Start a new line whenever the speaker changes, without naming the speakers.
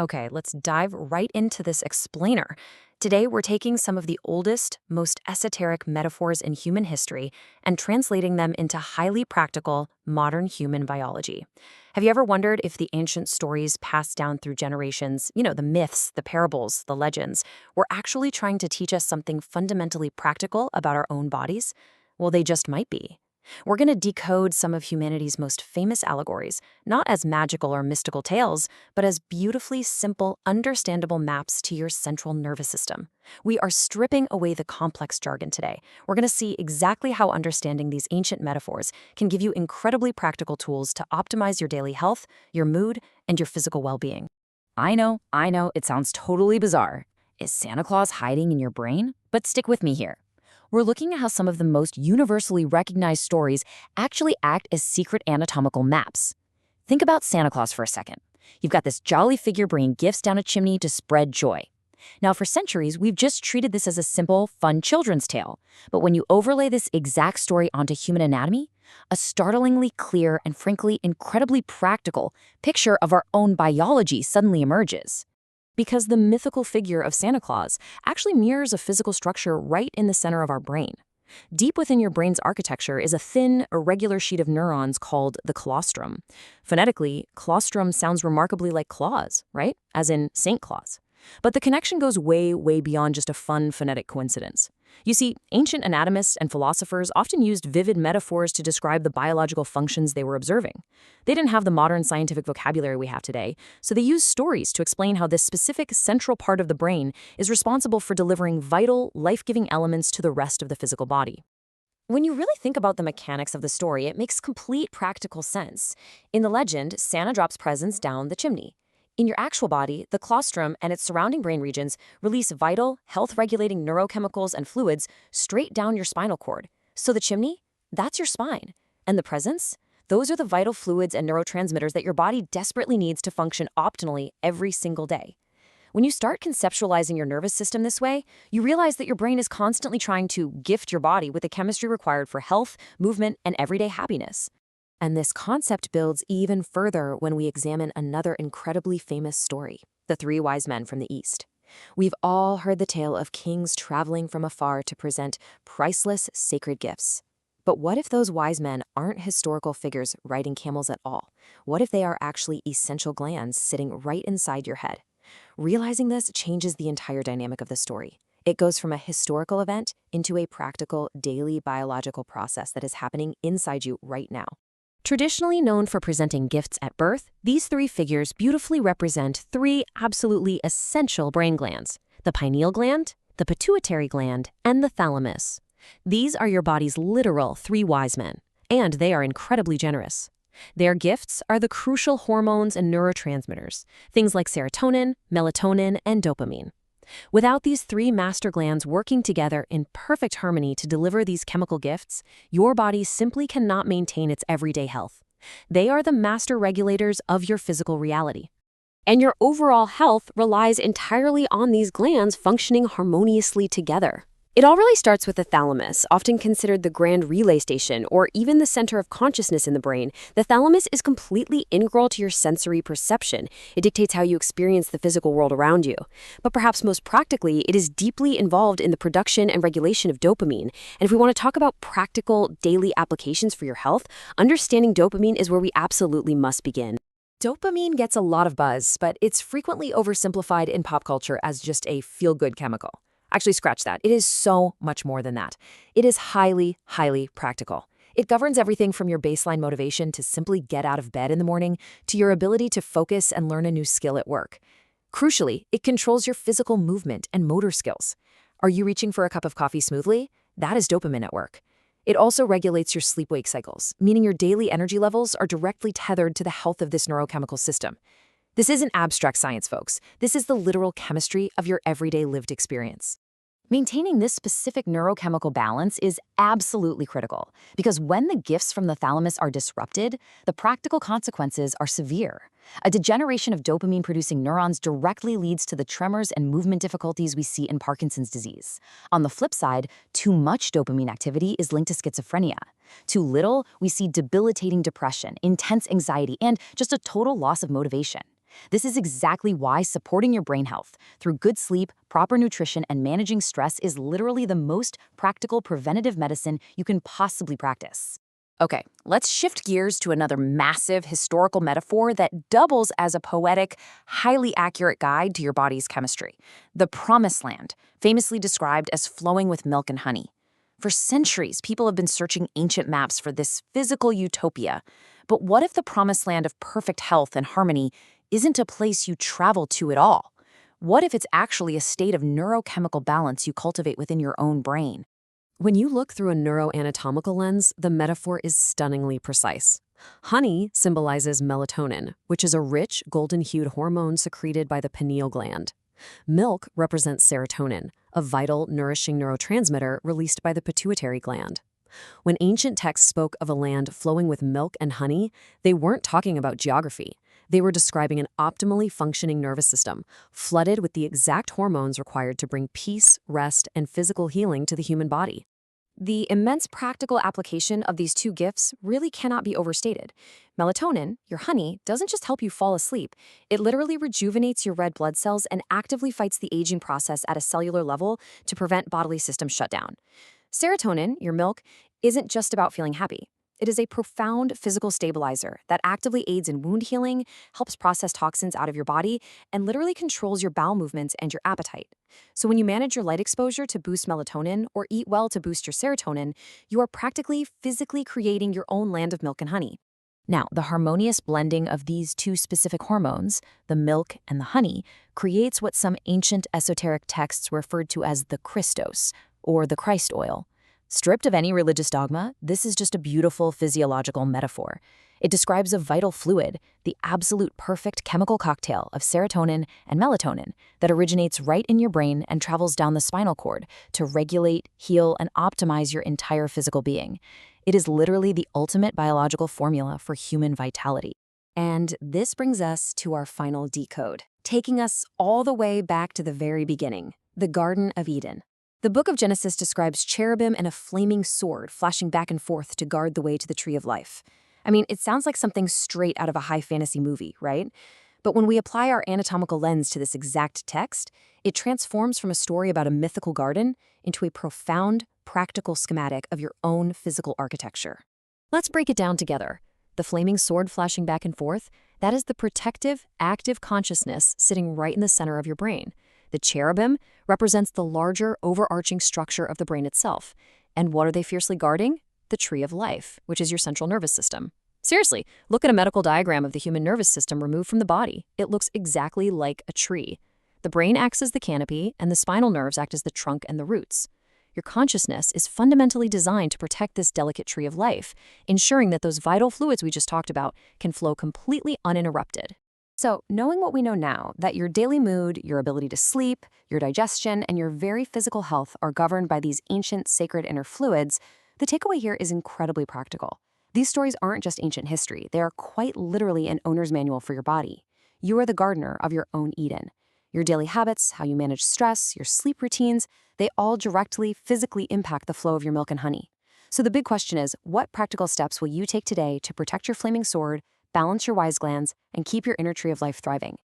Okay, let's dive right into this explainer. Today, we're taking some of the oldest, most esoteric metaphors in human history and translating them into highly practical, modern human biology. Have you ever wondered if the ancient stories passed down through generations, the myths, the parables, the legends, were actually trying to teach us something fundamentally practical about our own bodies? Well, they just might be. We're going to decode some of humanity's most famous allegories, not as magical or mystical tales, but as beautifully simple, understandable maps to your central nervous system. We are stripping away the complex jargon today. We're going to see exactly how understanding these ancient metaphors can give you incredibly practical tools to optimize your daily health, your mood, and your physical well-being.
I know, it sounds totally bizarre. Is Santa Claus hiding in your brain? But stick with me here. We're looking at how some of the most universally recognized stories actually act as secret anatomical maps. Think about Santa Claus for a second. You've got this jolly figure bringing gifts down a chimney to spread joy. Now, for centuries, we've just treated this as a simple, fun children's tale. But when you overlay this exact story onto human anatomy, a startlingly clear and frankly incredibly practical picture of our own biology suddenly emerges. Because the mythical figure of Santa Claus actually mirrors a physical structure right in the center of our brain. Deep within your brain's architecture is a thin, irregular sheet of neurons called the colostrum. Phonetically, colostrum sounds remarkably like claws, right? As in Saint Claus. But the connection goes way, way beyond just a fun phonetic coincidence. You see, ancient anatomists and philosophers often used vivid metaphors to describe the biological functions they were observing. They didn't have the modern scientific vocabulary we have today, so they used stories to explain how this specific central part of the brain is responsible for delivering vital, life-giving elements to the rest of the physical body. When you really think about the mechanics of the story, it makes complete practical sense. In the legend, Santa drops presents down the chimney. In your actual body, the colostrum and its surrounding brain regions release vital, health-regulating neurochemicals and fluids straight down your spinal cord. So the chimney? That's your spine. And the presents? Those are the vital fluids and neurotransmitters that your body desperately needs to function optimally every single day. When you start conceptualizing your nervous system this way, you realize that your brain is constantly trying to gift your body with the chemistry required for health, movement, and everyday happiness. And this concept builds even further when we examine another incredibly famous story, the three wise men from the East. We've all heard the tale of kings traveling from afar to present priceless sacred gifts. But what if those wise men aren't historical figures riding camels at all? What if they are actually essential glands sitting right inside your head? Realizing this changes the entire dynamic of the story. It goes from a historical event into a practical, daily biological process that is happening inside you right now. Traditionally known for presenting gifts at birth, these three figures beautifully represent three absolutely essential brain glands: the pineal gland, the pituitary gland, and the thalamus. These are your body's literal three wise men, and they are incredibly generous. Their gifts are the crucial hormones and neurotransmitters, things like serotonin, melatonin, and dopamine. Without these three master glands working together in perfect harmony to deliver these chemical gifts, your body simply cannot maintain its everyday health. They are the master regulators of your physical reality. And your overall health relies entirely on these glands functioning harmoniously together. It all really starts with the thalamus, often considered the grand relay station or even the center of consciousness in the brain. The thalamus is completely integral to your sensory perception. It dictates how you experience the physical world around you. But perhaps most practically, it is deeply involved in the production and regulation of dopamine. And if we want to talk about practical daily applications for your health, understanding dopamine is where we absolutely must begin. Dopamine gets a lot of buzz, but it's frequently oversimplified in pop culture as just a feel-good chemical. Actually, scratch that. It is so much more than that. It is highly, highly practical. It governs everything from your baseline motivation to simply get out of bed in the morning to your ability to focus and learn a new skill at work. Crucially, it controls your physical movement and motor skills. Are you reaching for a cup of coffee smoothly? That is dopamine at work. It also regulates your sleep-wake cycles, meaning your daily energy levels are directly tethered to the health of this neurochemical system. This isn't abstract science, folks. This is the literal chemistry of your everyday lived experience. Maintaining this specific neurochemical balance is absolutely critical, because when the gifts from the thalamus are disrupted, the practical consequences are severe. A degeneration of dopamine-producing neurons directly leads to the tremors and movement difficulties we see in Parkinson's disease. On the flip side, too much dopamine activity is linked to schizophrenia. Too little, we see debilitating depression, intense anxiety, and just a total loss of motivation. This is exactly why supporting your brain health through good sleep, proper nutrition, and managing stress is literally the most practical preventative medicine you can possibly practice. Okay, let's shift gears to another massive historical metaphor that doubles as a poetic, highly accurate guide to your body's chemistry. The Promised Land, famously described as flowing with milk and honey. For centuries, people have been searching ancient maps for this physical utopia. But what if the Promised Land of perfect health and harmony isn't a place you travel to at all? What if it's actually a state of neurochemical balance you cultivate within your own brain?
When you look through a neuroanatomical lens, the metaphor is stunningly precise. Honey symbolizes melatonin, which is a rich, golden-hued hormone secreted by the pineal gland. Milk represents serotonin, a vital, nourishing neurotransmitter released by the Pituitary Gland. When ancient texts spoke of a land flowing with milk and honey, they weren't talking about geography. They were describing an optimally functioning nervous system, flooded with the exact hormones required to bring peace, rest, and physical healing to the human body. The immense practical application of these two gifts really cannot be overstated. Melatonin, your honey, doesn't just help you fall asleep. It literally rejuvenates your red blood cells and actively fights the aging process at a cellular level to prevent bodily system shutdown. Serotonin, your milk, isn't just about feeling happy. It is a profound physical stabilizer that actively aids in wound healing, helps process toxins out of your body, and literally controls your bowel movements and your appetite. So when you manage your light exposure to boost melatonin or eat well to boost your serotonin, you are practically physically creating your own land of milk and honey.
Now, the harmonious blending of these two specific hormones, the milk and the honey, creates what some ancient esoteric texts referred to as the Christos, or the Christ oil. Stripped of any religious dogma, this is just a beautiful physiological metaphor. It describes a vital fluid, the absolute perfect chemical cocktail of serotonin and melatonin that originates right in your brain and travels down the spinal cord to regulate, heal, and optimize your entire physical being. It is literally the ultimate biological formula for human vitality. And this brings us to our final decode, taking us all the way back to the very beginning, the Garden of Eden. The book of Genesis describes cherubim and a flaming sword flashing back and forth to guard the way to the tree of life. I mean, it sounds like something straight out of a high fantasy movie, right? But when we apply our anatomical lens to this exact text, it transforms from a story about a mythical garden into a profound, practical schematic of your own physical architecture. Let's break it down together. The flaming sword flashing back and forth, that is the protective, active consciousness sitting right in the center of your brain. The cherubim represents the larger, overarching structure of the brain itself. And what are they fiercely guarding? The tree of life, which is your central nervous system. Seriously, look at a medical diagram of the human nervous system removed from the body. It looks exactly like a tree. The brain acts as the canopy, and the spinal nerves act as the trunk and the roots. Your consciousness is fundamentally designed to protect this delicate tree of life, ensuring that those vital fluids we just talked about can flow completely uninterrupted. So, knowing what we know now, that your daily mood, your ability to sleep, your digestion, and your very physical health are governed by these ancient sacred inner fluids, the takeaway here is incredibly practical. These stories aren't just ancient history. They are quite literally an owner's manual for your body. You are the gardener of your own Eden. Your daily habits, how you manage stress, your sleep routines, they all directly, physically impact the flow of your milk and honey. So the big question is, what practical steps will you take today to protect your flaming sword, balance your wise glands, and keep your inner tree of life thriving?